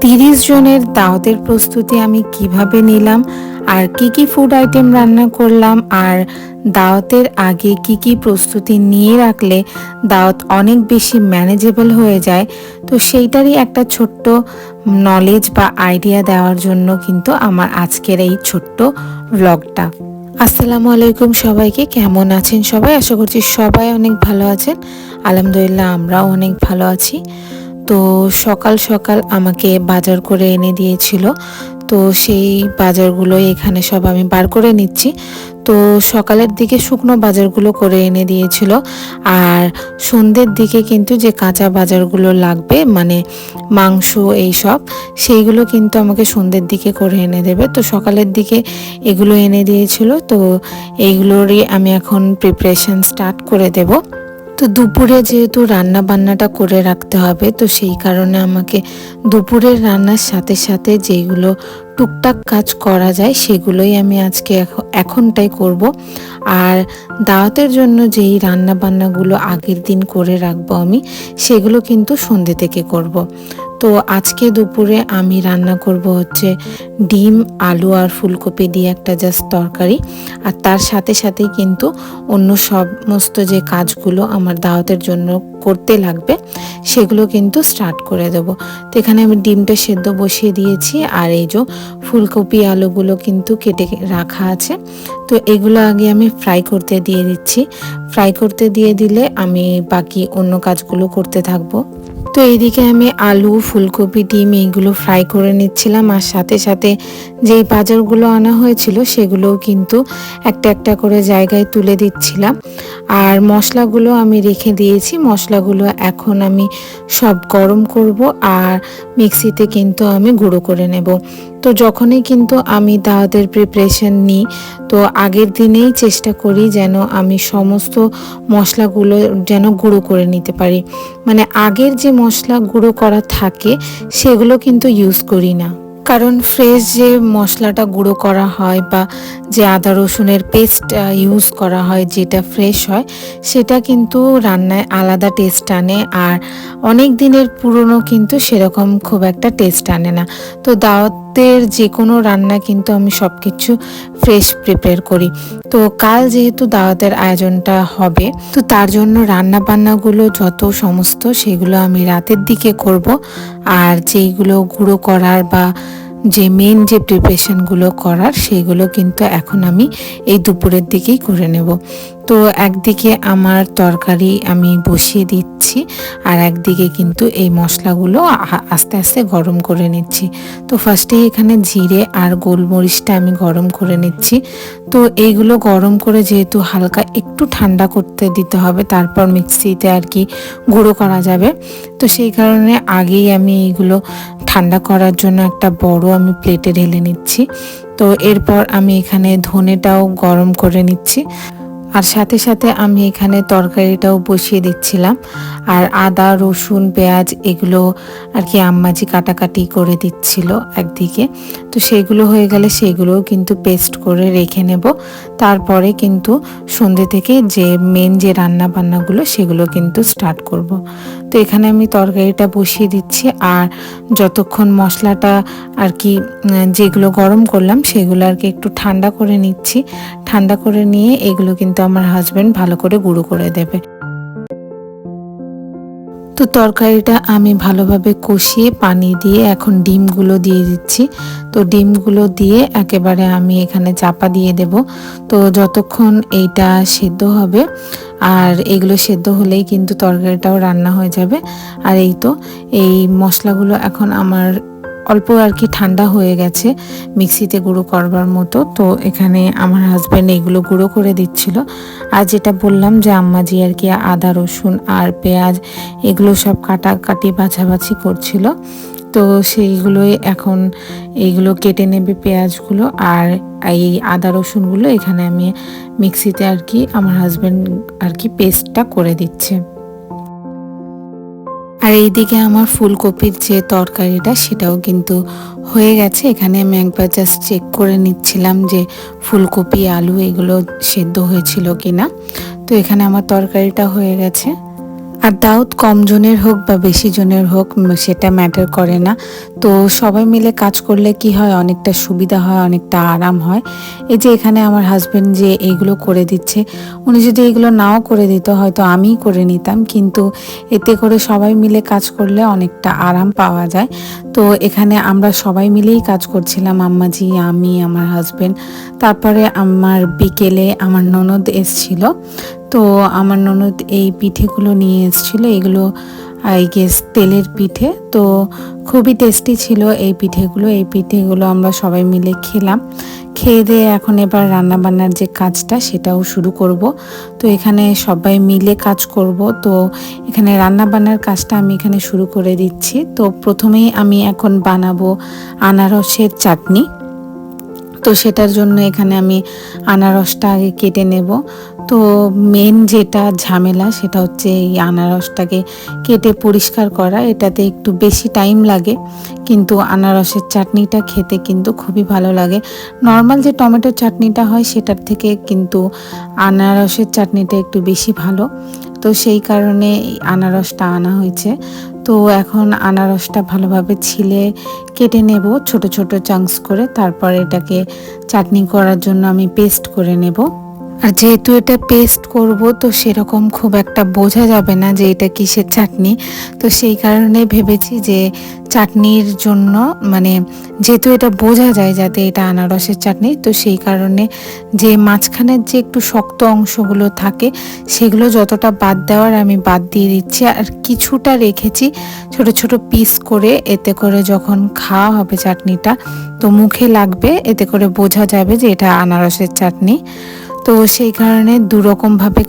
30 জনের দাওয়াতের প্রস্তুতি আমি কিভাবে নিলাম আর কি কি ফুড আইটেম রান্না করলাম আর দাওয়াতের আগে কি কি প্রস্তুতি নিয়ে রাখলে দাওয়াত অনেক বেশি ম্যানেজেবল হয়ে যায়, তো সেইটারই একটা ছোট্ট নলেজ বা আইডিয়া দেওয়ার জন্য কিন্তু আমার আজকের এই ছোট্ট ব্লগটা। আসসালামু আলাইকুম সবাইকে, কেমন আছেন সবাই? আশা করছি সবাই অনেক ভালো আছেন। আলহামদুলিল্লাহ আমরাও অনেক ভালো আছি। তো সকাল সকাল আমাকে বাজার করে এনে দিয়েছিল, তো সেই বাজারগুলো এখানে সব আমি বার করে নিচ্ছি। তো সকালের দিকে শুকনো বাজারগুলো করে এনে দিয়েছিল, আর সন্ধ্যের দিকে কিন্তু যে কাঁচা বাজারগুলো লাগবে মানে মাংস এইসব, সেইগুলো কিন্তু আমাকে সন্ধ্যের দিকে করে এনে দেবে। তো সকালের দিকে এগুলো এনে দিয়েছিল, তো এইগুলোরই আমি এখন প্রিপারেশন স্টার্ট করে দেব। তো দুপুরে যেহেতু রান্না বান্নাটা করে রাখতে হবে, তো সেই কারণে আমাকে দুপুরের রান্নার সাথে সাথে যেগুলো টুকটাক কাজ করা যায় সেগুলোই আমি আজকে এখনটাই করব। আর দাওয়াতের জন্য যেই রান্না বান্নাগুলো আগের দিন করে রাখবো আমি, সেগুলো কিন্তু সন্ধ্যে থেকে করব। তো আজকে দুপুরে আমি রান্না করব হচ্ছে ডিম, আলু আর ফুলকপি দিয়ে একটা জাস্ট তরকারি, আর তার সাথে সাথে কিন্তু অন্য সমস্ত যে কাজগুলো আমার দাওয়াতের জন্য করতে লাগবে সেগুলো কিন্তু স্টার্ট করে দেব। তো এখানে আমি ডিমটা সেদ্ধ বসিয়ে দিয়েছি, আর এই যে ফুলকপি আলুগুলো কিন্তু কেটে রাখা আছে। তো এগুলো আগে আমি ফ্রাই করতে দিয়ে দিচ্ছি। ফ্রাই করতে দিয়ে দিলে আমি বাকি অন্য কাজগুলো করতে থাকবো। তো এইদিকে আমি আলু, ফুলকপি, ডিম এইগুলো ফ্রাই করে নিচ্ছিলাম, আর সাথে সাথে যেই বাজারগুলো আনা হয়েছিল সেগুলোও কিন্তু একটা একটা করে জায়গায় তুলে দিচ্ছিলাম। আর মশলাগুলো আমি রেখে দিয়েছি, মশলাগুলো এখন আমি সব গরম করব আর মিক্সিতে কিন্তু আমি গুঁড়ো করে নেব। তো যখনই কিন্তু আমি দাওয়াতের প্রিপারেশন নিই, তো আগের দিনেই চেষ্টা করি যেন আমি সমস্ত মশলাগুলো যেন গুঁড়ো করে নিতে পারি। মানে আগের যে মশলা গুঁড়ো করা থাকে সেগুলো কিন্তু ইউজ করি না, কারণ ফ্রেশ যে মশলাটা গুঁড়ো করা হয় বা যে আদা রসুনের পেস্ট ইউজ করা হয় যেটা ফ্রেশ হয়, সেটা কিন্তু রান্নায় আলাদা টেস্ট আনে, আর অনেক দিনের পুরনো কিন্তু সেরকম খুব একটা টেস্ট আনে না। তো দাওয়াতের যে কোনো রান্না কিন্তু আমি সব কিছু ফ্রেশ প্রিপেয়ার করি। তো কাল যেহেতু দাওয়াতের আয়োজনটা হবে, তো তার জন্য রান্না বান্নাগুলো যত সমস্ত সেগুলো আমি রাতের দিকে করব, আর যেইগুলো গুঁড়ো করার বা যে মেন যে প্রিপারেশনগুলো করার সেগুলো কিন্তু এখন আমি এই দুপুরের দিকেই করে নেব। তো একদিকে আমার তরকারি আমি বসিয়ে দিচ্ছি, আর একদিকে কিন্তু এই মশলাগুলো আস্তে আস্তে গরম করে নিচ্ছি। তো ফার্স্টে এখানে জিরে আর গোলমরিচটা আমি গরম করে নিচ্ছি। তো এইগুলো গরম করে যেহেতু হালকা একটু ঠান্ডা করতে দিতে হবে, তারপর মিক্সিতে আর কি গুঁড়ো করা যাবে। তো সেই কারণে আগেই আমি এইগুলো ঠান্ডা করার জন্য একটা বড় আমি প্লেটে ঢেলে নিচ্ছি। তো এরপর আমি এখানে ধনেটাও গরম করে নিচ্ছি, আর সাথে সাথে আমি এখানে তরকারিটাও বসিয়ে দিচ্ছিলাম। আর আদা, রসুন, পেঁয়াজ এগুলো আর কি আম্মাজি কাটাকাটি করে দিচ্ছিল একদিকে। তো সেগুলো হয়ে গেলে সেগুলোও কিন্তু পেস্ট করে রেখে নেব। তারপরে কিন্তু সন্ধ্যে থেকে যে মেন যে রান্না বান্নাগুলো সেগুলো কিন্তু স্টার্ট করব। তো এখানে আমি তরকারিটা বসিয়ে দিচ্ছি, আর যতক্ষণ মশলাটা আর কি যেগুলো গরম করলাম সেগুলো আর কি একটু ঠান্ডা করে নিচ্ছি। ঠান্ডা করে নিয়ে এগুলো কিন্তু আমার হাজবেন্ড ভালো করে গুঁড়ো করে দেবে। তো তরকারিটা আমি ভালোভাবে কষিয়ে পানি দিয়ে এখন ডিমগুলো দিয়ে দিচ্ছি। তো ডিমগুলো দিয়ে একেবারে আমি এখানে চাপা দিয়ে দেব। তো যতক্ষণ এইটা সেদ্ধ হবে, আর এগুলো সেদ্ধ হলেই কিন্তু তরকারিটাও রান্না হয়ে যাবে। আর এই তো এই মশলাগুলো এখন আমার অল্প আর কি ঠান্ডা হয়ে গেছে মিক্সিতে গুঁড়ো করবার মতো। তো এখানে আমার হাজব্যান্ড এগুলো গুঁড়ো করে দিচ্ছিল। আর যেটা বললাম যে আম্মাজি আর কি আদা, রসুন আর পেঁয়াজ এগুলো সব কাটাকাটি বাছাবাছি করছিল, তো সেইগুলোই এখন এইগুলো কেটে নেবে পেঁয়াজগুলো, আর এই আদা রসুনগুলো এখানে আমি মিক্সিতে আর কি আমার হাজব্যান্ড আর কি পেস্টটা করে দিচ্ছে। আর এইদিকে আমার ফুলকপির যে তরকারিটা সেটাও কিন্তু হয়ে গেছে। এখানে আমি একবার জাস্ট চেক করে নিচ্ছিলাম যে ফুলকপি, আলু এগুলো সেদ্ধ হয়েছিল কিনা। তো এখানে আমার তরকারিটা হয়ে গেছে। আর দাওয়াত কম জনের হোক বা বেশি জনের হোক সেটা ম্যাটার করে না। তো সবাই মিলে কাজ করলে কি হয়, অনেকটা সুবিধা হয়, অনেকটা আরাম হয়। এই যে এখানে আমার হাজবেন্ড যে এইগুলো করে দিচ্ছে, উনি যদি এগুলো নাও করে দিত হয়তো আমিই করে নিতাম, কিন্তু এতে করে সবাই মিলে কাজ করলে অনেকটা আরাম পাওয়া যায়। তো এখানে আমরা সবাই মিলেই কাজ করছিলাম, আম্মাজি, আমি, আমার হাজবেন্ড। তারপরে আমার বিকেলে আমার ননদ এসছিল। তো আমার ননদ এই পিঠেগুলো নিয়ে এসেছিলো, এগুলো আই গেস তেলের পিঠে। তো খুবই টেস্টি ছিল এই পিঠেগুলো আমরা সবাই মিলে খেলাম। খেয়ে দিয়ে এখন এবার রান্নাবান্নার যে কাজটা সেটাও শুরু করব। তো এখানে সবাই মিলে কাজ করব। তো এখানে রান্নাবান্নার কাজটা আমি এখানে শুরু করে দিচ্ছি। তো প্রথমেই আমি এখন বানাবো আনারসের চাটনি। তো সেটার জন্য এখানে আমি আনারসটা আগে কেটে নেব। তো মেন যেটা ঝামেলা সেটা হচ্ছে এই আনারসটাকে কেটে পরিষ্কার করা, এটাতে একটু বেশি টাইম লাগে, কিন্তু আনারসের চাটনিটা খেতে কিন্তু খুবই ভালো লাগে। নর্মাল যে টমেটোর চাটনিটা হয় সেটার থেকে কিন্তু আনারসের চাটনিটা একটু বেশি ভালো। তো সেই কারণে এই আনারসটা আনা হয়েছে। তো এখন আনারসটা ভালোভাবে ছিলে কেটে নেব ছোট ছোট চাঙ্কস করে, তারপর এটাকে চাটনি করার জন্য আমি পেস্ট করে নেব। আর যেহেতু এটা পেস্ট করব তো সেরকম খুব একটা বোঝা যাবে না যে এটা কিসের চাটনি। তো সেই কারণে ভেবেছি যে চাটনির জন্য মানে যেহেতু এটা বোঝা যায় যাতে এটা আনারসের চাটনি, তো সেই কারণে যে মাঝখানের যে একটু শক্ত অংশগুলো থাকে সেগুলো যতটা বাদ দেওয়ার আমি বাদ দিয়ে দিচ্ছি, আর কিছুটা রেখেছি ছোট ছোট পিস করে, এতে করে যখন খাওয়া হবে চাটনিটা তো মুখে লাগবে, এতে করে বোঝা যাবে যে এটা আনারসের চাটনি। তো সেই কারণে দুরকমভাবে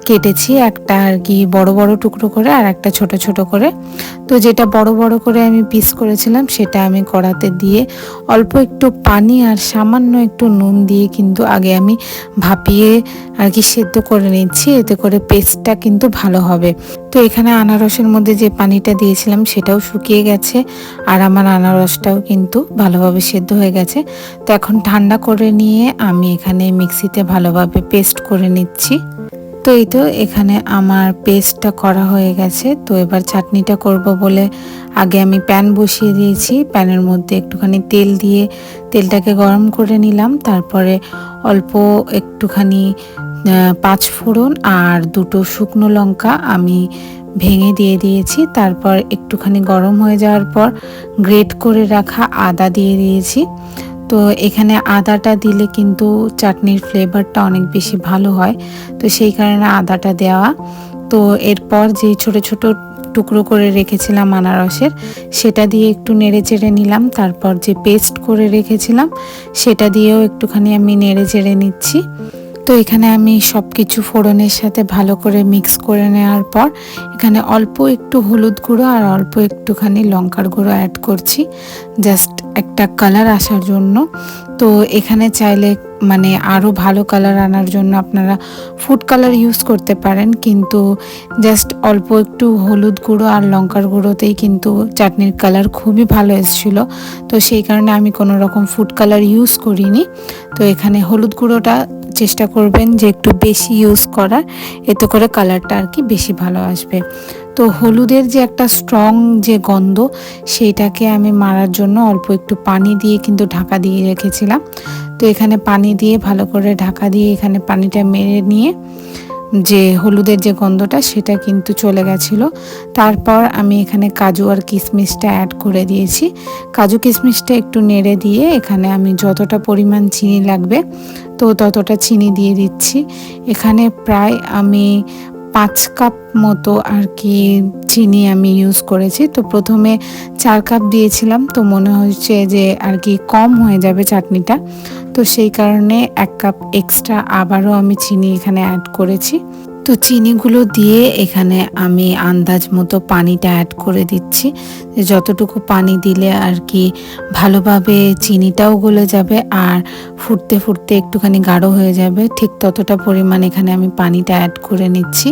কেটেছি, একটা আর কি বড় বড় টুকরো করে আর একটা ছোট ছোট করে। তো যেটা বড় বড় করে আমি পিস করেছিলাম সেটা আমি কড়াতে দিয়ে অল্প একটু পানি আর সামান্য একটু নুন দিয়ে কিন্তু আগে আমি ভাপিয়ে আর কি সেদ্ধ করে নিচ্ছি, এতে করে পেস্টটা কিন্তু ভালো হবে। তো এখানে আনারসের মধ্যে যে পানিটা দিয়েছিলাম সেটাও শুকিয়ে গেছে, আর আমার আনারসটাও কিন্তু ভালোভাবে সেদ্ধ হয়ে গেছে। তো এখন ঠান্ডা করে নিয়ে আমি এখানে মিক্সিতে ভালোভাবে পেস্ট করে নিচ্ছি। তো এই তো এখানে আমার পেস্টটা করা হয়ে গেছে। তো এবার চাটনিটা করব বলে আগে আমি প্যান বসিয়ে দিয়েছি, প্যানের মধ্যে একটুখানি তেল দিয়ে তেলটাকে গরম করে নিলাম। তারপরে অল্প একটুখানি পাঁচ ফোড়ন আর দুটো শুকনো লঙ্কা আমি ভেঙে দিয়ে দিয়েছি। তারপর একটুখানি গরম হয়ে যাওয়ার পর গ্রেট করে রাখা আদা দিয়ে দিয়েছি। তো এখানে আদাটা দিলে কিন্তু চাটনির ফ্লেভারটা অনেক বেশি ভালো হয়, তো সেই কারণে আদাটা দেওয়া। তো এরপর যে ছোট ছোট টুকরো করে রেখেছিলাম আনারসের সেটা দিয়ে একটু নেড়ে চেড়ে নিলাম। তারপর যে পেস্ট করে রেখেছিলাম সেটা দিয়েও একটুখানি আমি নেড়ে চেড়ে নিচ্ছি। তো এখানে আমি সব কিছু ফোড়নের সাথে ভালো করে মিক্স করে নেওয়ার পর এখানে অল্প একটু হলুদ গুঁড়ো আর অল্প একটুখানি লঙ্কার গুঁড়ো অ্যাড করছি, জাস্ট একটা কালার আসার জন্য। তো এখানে চাইলে মানে আরও ভালো কালার আনার জন্য আপনারা ফুড কালার ইউজ করতে পারেন, কিন্তু জাস্ট অল্প একটু হলুদ গুঁড়ো আর লঙ্কার গুঁড়োতেই কিন্তু চাটনির কালার খুবই ভালো এসেছিল। তো সেই কারণে আমি কোনো রকম ফুড কালার ইউজ করিনি। তো এখানে হলুদ গুঁড়োটা চেষ্টা করবেন যে একটু বেশি ইউজ করার, এতে করে কালারটা আর কি বেশি ভালো আসবে। তো হলুদের যে একটা স্ট্রং যে গন্ধ সেইটাকে আমি মারার জন্য অল্প একটু পানি দিয়ে কিন্তু ঢাকা দিয়ে রেখেছিলাম। তো এখানে পানি দিয়ে ভালো করে ঢাকা দিয়ে এখানে পানিটা মেরে নিয়ে যে হলুদের যে গন্ধটা সেটা কিন্তু চলে গেছিলো। তারপর আমি এখানে কাজু আর কিশমিশটা অ্যাড করে দিয়েছি। কাজু কিশমিশটা একটু নেড়ে দিয়ে এখানে আমি যতটা পরিমাণ চিনি লাগবে তো ততটা চিনি দিয়ে দিচ্ছি। এখানে প্রায় আমি 5 কাপ মতো আর কি চিনি আমি ইউজ করেছি। তো প্রথমে 4 কাপ দিয়েছিলাম, তো মনে হচ্ছে যে আর কি কম হয়ে যাবে চাটনিটা, তো সেই কারণে 1 কাপ এক্সট্রা আবারও আমি চিনি এখানে অ্যাড করেছি। তো চিনিগুলো দিয়ে এখানে আমি আন্দাজ মতো পানিটা অ্যাড করে দিচ্ছি, যতটুকু পানি দিলে আর কি ভালোভাবে চিনিটাও গলে যাবে আর ফুটতে ফুটতে একটুখানি গাঢ় হয়ে যাবে, ঠিক ততটা পরিমাণ এখানে আমি পানিটা অ্যাড করে নিচ্ছি।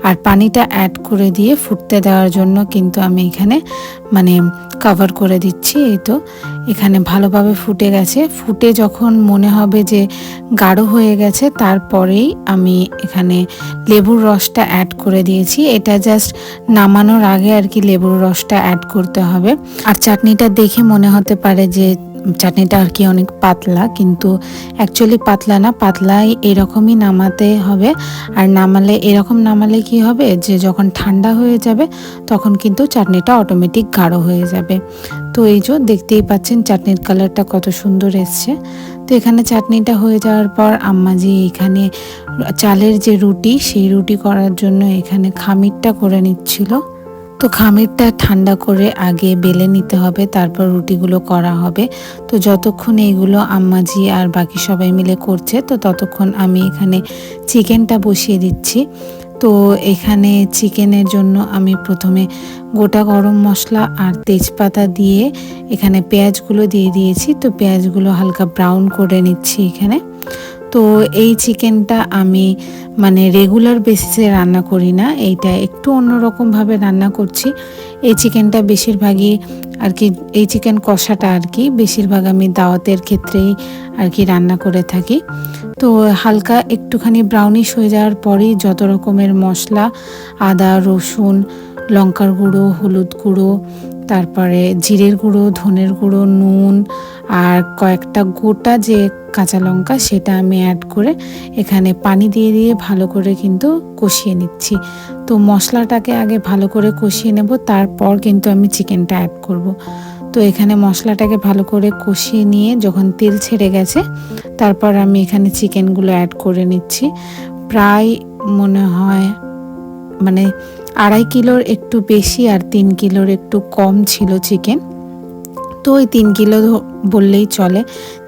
আর পানিটা অ্যাড করে দিয়ে ফুটতে দেওয়ার জন্য কিন্তু আমি এখানে মানে কভার করে দিচ্ছি। এই তো এখানে ভালোভাবে ফুটে গেছে। ফুটে যখন মনে হবে যে গাঢ় হয়ে গেছে তারপরেই আমি এখানে লেবুর রসটা অ্যাড করে দিয়েছি। এটা জাস্ট নামানোর আগে আর কি লেবুর রসটা অ্যাড করতে হবে। আর চাটনিটা দেখে মনে হতে পারে যে চাটনিটা আর কি অনেক পাতলা, কিন্তু অ্যাকচুয়ালি পাতলা না, পাতলাই এরকমই নামাতে হবে। আর এরকম নামালে কি হবে যে যখন ঠান্ডা হয়ে যাবে তখন কিন্তু চাটনিটা অটোমেটিক গাঢ় হয়ে যাবে। তো এই যে দেখতেই পাচ্ছেন চাটনির কালারটা কত সুন্দর এসছে। তো এখানে চাটনিটা হয়ে যাওয়ার পর আম্মাজি এখানে চালের যে রুটি, সেই রুটি করার জন্য এখানে খামিরটা করে নিচ্ছিল। তো খামিরটা ঠান্ডা করে আগে বেলে নিতে হবে, তারপর রুটিগুলো করা হবে। তো যতক্ষণ এইগুলো আম্মাজি আর বাকি সবাই মিলে করছে, তো ততক্ষণ আমি এখানে চিকেনটা বসিয়ে দিচ্ছি। তো এখানে চিকেনের জন্য আমি প্রথমে গোটা গরম মশলা আর তেজপাতা দিয়ে এখানে পেঁয়াজগুলো দিয়ে দিয়েছি। তো পেঁয়াজগুলো হালকা ব্রাউন করে নিচ্ছি এখানে। তো এই চিকেনটা আমি মানে রেগুলার বেসিসে রান্না করি না, এইটা একটু অন্যরকমভাবে রান্না করছি। এই চিকেনটা বেশিরভাগই আর কি, এই চিকেন কষাটা আর কি বেশিরভাগ আমি দাওয়াতের ক্ষেত্রেই আর কি রান্না করে থাকি। তো হালকা একটুখানি ব্রাউনিশ হয়ে যাওয়ার পরেই যত রকমের মশলা, আদা রসুন, লঙ্কার গুঁড়ো, হলুদ গুঁড়ো, তারপরে জিরের গুঁড়ো, ধনের গুঁড়ো, নুন আর কয়েকটা গোটা যে কাঁচা লঙ্কা, সেটা আমি অ্যাড করে এখানে পানি দিয়ে দিয়ে ভালো করে কিন্তু কষিয়ে নিচ্ছি। তো মশলাটাকে আগে ভালো করে কষিয়ে নেব, তারপর কিন্তু আমি চিকেনটা অ্যাড করব। তো এখানে মশলাটাকে ভালো করে কষিয়ে নিয়ে যখন তেল ছেড়ে গেছে, তারপর আমি এখানে চিকেনগুলো অ্যাড করে নিচ্ছি। প্রায় মনে হয় মানে 2.5 কিলোর একটু বেশি আর 3 কিলোর একটু কম ছিল চিকেন। তো ওই 3 কিলো বললেই চলে,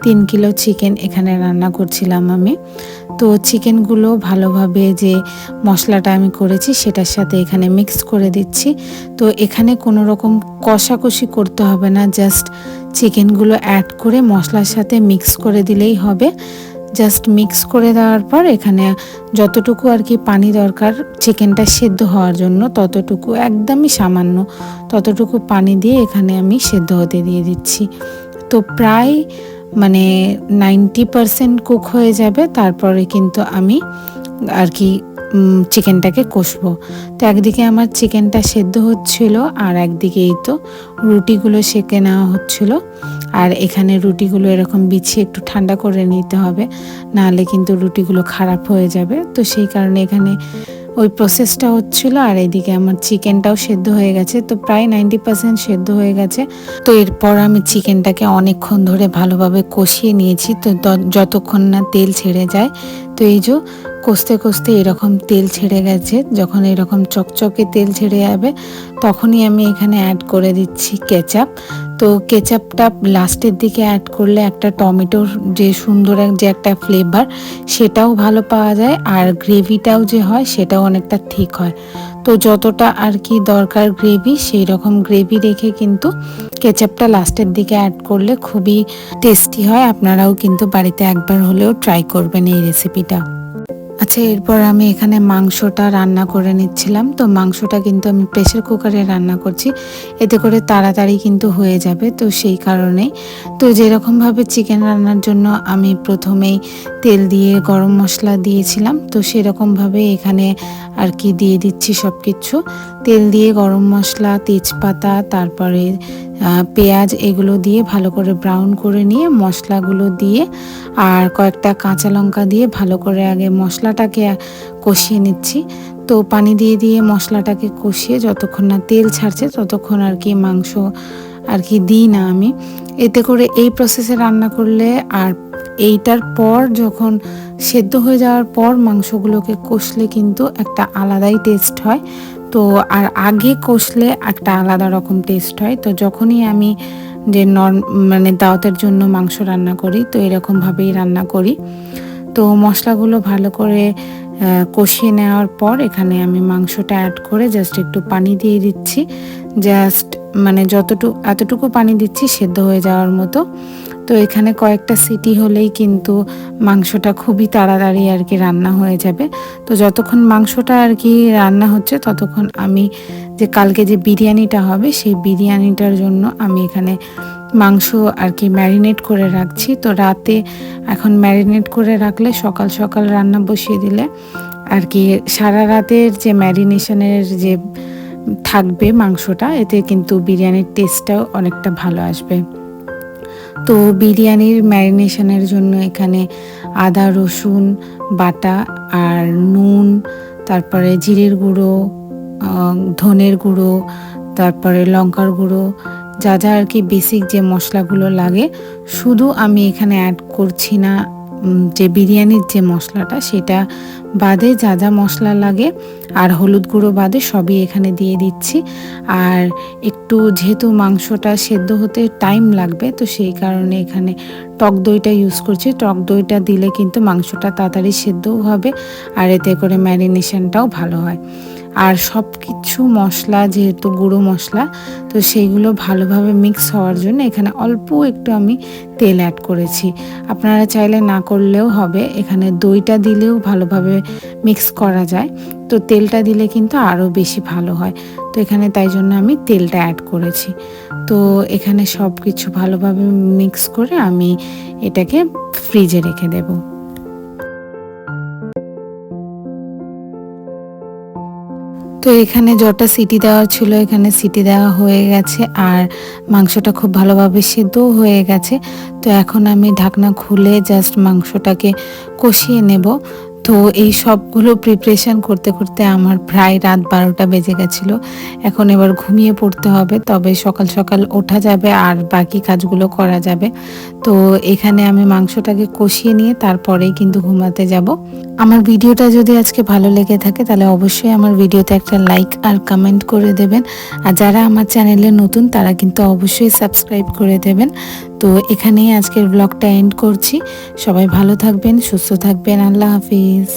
3 কিলো চিকেন এখানে রান্না করছিলাম আমি। তো চিকেনগুলো ভালোভাবে যে মশলাটা আমি করেছি সেটার সাথে এখানে মিক্স করে দিচ্ছি। তো এখানে কোনো রকম কষাকষি করতে হবে না, জাস্ট চিকেনগুলো অ্যাড করে মশলার সাথে মিক্স করে দিলেই হবে। জাস্ট মিক্স করে দেওয়ার পর এখানে যতটুকু আর কি পানি দরকার চিকেনটা সেদ্ধ হওয়ার জন্য, ততটুকু একদমই সামান্য ততটুকু পানি দিয়ে এখানে আমি সেদ্ধ হতে দিয়ে দিচ্ছি। তো প্রায় মানে 90% কুক হয়ে যাবে, তারপরে কিন্তু আমি আর কি চিকেনটাকে কষবো। তো একদিকে আমার চিকেনটা সেদ্ধ হচ্ছিল আর একদিকে এই তো রুটিগুলো সেঁকে নেওয়া হচ্ছিল। আর এখানে রুটিগুলো এরকম বিছিয়ে একটু ঠান্ডা করে নিতে হবে, নাহলে কিন্তু রুটিগুলো খারাপ হয়ে যাবে। তো সেই কারণে এখানে ওই প্রসেসটা হচ্ছিল। আর এদিকে আমার চিকেনটাও সেদ্ধ হয়ে গেছে, তো প্রায় 90% সেদ্ধ হয়ে গেছে। তো এরপর আমি চিকেনটাকে অনেকক্ষণ ধরে ভালোভাবে কষিয়ে নিয়েছি, তো যতক্ষণ না তেল ছেড়ে যায়। তো এই যে কষতে কষতে এরকম তেল ছেড়ে গেছে, যখন এরকম চকচকে তেল ছেড়ে যাবে তখনই আমি এখানে অ্যাড করে দিচ্ছি কেচাপ। তো কেচাপটা লাস্টের দিকে অ্যাড করলে একটা টমেটোর যে সুন্দর যে একটা ফ্লেভার, সেটাও ভালো পাওয়া যায়, আর গ্রেভিটাও যে হয় সেটাও অনেকটা ঠিক হয়। তো যতটা আর কি দরকার গ্রেভি, সেই রকম গ্রেভি রেখে কিন্তু কেচাপটা লাস্টের দিকে অ্যাড করলে খুবই টেস্টি হয়। আপনারাও কিন্তু বাড়িতে একবার হলেও ট্রাই করবেন এই রেসিপিটা। আচ্ছা, এরপর আমি এখানে মাংসটা রান্না করে নিচ্ছিলাম। তো মাংসটা কিন্তু আমি প্রেসার কুকারে রান্না করছি, এতে করে তাড়াতাড়ি কিন্তু হয়ে যাবে। তো সেই কারণেই তো যেরকমভাবে চিকেন রান্নার জন্য আমি প্রথমেই তেল দিয়ে গরম মশলা দিয়েছিলাম, তো সেরকমভাবে এখানে আর কি দিয়ে দিচ্ছি সব কিছু। তেল দিয়ে গরম মশলা, তেজপাতা, তারপরে পেঁয়াজ, এগুলো দিয়ে ভালো করে ব্রাউন করে নিয়ে মশলাগুলো দিয়ে আর কয়েকটা কাঁচা লঙ্কা দিয়ে ভালো করে আগে মশলাটাকে কষিয়ে নিচ্ছি। তো পানি দিয়ে দিয়ে মশলাটাকে কষিয়ে যতক্ষণ না তেল ছাড়ছে ততক্ষণ আর কি মাংস আর কি দিই না আমি। এতে করে এই প্রসেসে রান্না করলে আর এইটার পর যখন সেদ্ধ হয়ে যাওয়ার পর মাংসগুলোকে কষলে কিন্তু একটা আলাদাই টেস্ট হয়। তো আর আগে কষলে একটা আলাদা রকম টেস্ট হয়। তো যখনই আমি যে মানে দাওয়াতের জন্য মাংস রান্না করি, তো এরকমভাবেই রান্না করি। তো মশলাগুলো ভালো করে কষিয়ে নেওয়ার পর এখানে আমি মাংসটা অ্যাড করে জাস্ট একটু পানি দিয়ে দিচ্ছি, জাস্ট মানে এতটুকু পানি দিচ্ছি সেদ্ধ হয়ে যাওয়ার মতো। তো এখানে কয়েকটা সিটি হলেই কিন্তু মাংসটা খুবই তাড়াতাড়ি আর কি রান্না হয়ে যাবে। তো যতক্ষণ মাংসটা আর কি রান্না হচ্ছে ততক্ষণ আমি যে কালকে যে বিরিয়ানিটা হবে সেই বিরিয়ানিটার জন্য আমি এখানে মাংস আর কি ম্যারিনেট করে রাখছি। তো রাতে এখন ম্যারিনেট করে রাখলে সকাল সকাল রান্না বসিয়ে দিলে আর কি সারা রাতের যে ম্যারিনেশনের যে থাকবে মাংসটা, এতে কিন্তু বিরিয়ানির টেস্টটাও অনেকটা ভালো আসবে। তো বিরিয়ানির ম্যারিনেশনের জন্য এখানে আদা রসুন বাটা আর নুন, তারপরে জিরের গুঁড়ো, ধনের গুঁড়ো, তারপরে লঙ্কার গুঁড়ো, যা যা আর কি বেসিক যে মশলাগুলো লাগে, শুধু আমি এখানে অ্যাড করছি না যে বিরিয়ানির যে মশলাটা, সেটা বাদে যা যা মশলা লাগে আর হলুদ গুঁড়ো বাদে সবই এখানে দিয়ে দিচ্ছি। আর একটু যেহেতু মাংসটা সেদ্ধ হতে টাইম লাগবে, তো সেই কারণে এখানে টক দইটা ইউজ করছি। টক দইটা দিলে কিন্তু মাংসটা তাড়াতাড়ি সেদ্ধও হবে আর এতে করে ম্যারিনেশনটাও ভালো হয়। আর সব কিছু মশলা যেহেতু গুঁড়ো মশলা, তো সেইগুলো ভালোভাবে মিক্স হওয়ার জন্য এখানে অল্প একটু আমি তেল অ্যাড করেছি। আপনারা চাইলে না করলেও হবে, এখানে দইটা দিলেও ভালোভাবে মিক্স করা যায়, তো তেলটা দিলে কিন্তু আরও বেশি ভালো হয়। তো এখানে তাই জন্য আমি তেলটা অ্যাড করেছি। তো এখানে সব কিছু ভালোভাবে মিক্স করে আমি এটাকে ফ্রিজে রেখে দেবো। তো এখানে যটা সিটি দেওয়া ছিল এখানে সিটি দেওয়া হয়ে গেছে আর মাংসটা খুব ভালোভাবে সেদ্ধও হয়ে গেছে। তো এখন আমি ঢাকনা খুলে জাস্ট মাংসটাকে কষিয়ে নেব। তো এই সবগুলো প্রিপারেশন করতে করতে আমার প্রায় রাত 12টা বেজে গেছিলো। এখন এবার ঘুমিয়ে পড়তে হবে, তবে সকাল সকাল ওঠা যাবে আর বাকি কাজগুলো করা যাবে। তো এখানে আমি মাংসটাকে কষিয়ে নিয়ে তারপরেই কিন্তু ঘুমাতে যাব। আমার ভিডিওটা যদি আজকে ভালো লেগে থাকে তাহলে অবশ্যই আমার ভিডিওতে একটা লাইক আর কমেন্ট করে দেবেন। আর যারা আমার চ্যানেলে নতুন তারা কিন্তু অবশ্যই সাবস্ক্রাইব করে দেবেন। তো এখানেই আজকের ব্লগটা এন্ড করছি। সবাই ভালো থাকবেন, সুস্থ থাকবেন। আল্লাহ হাফিজ।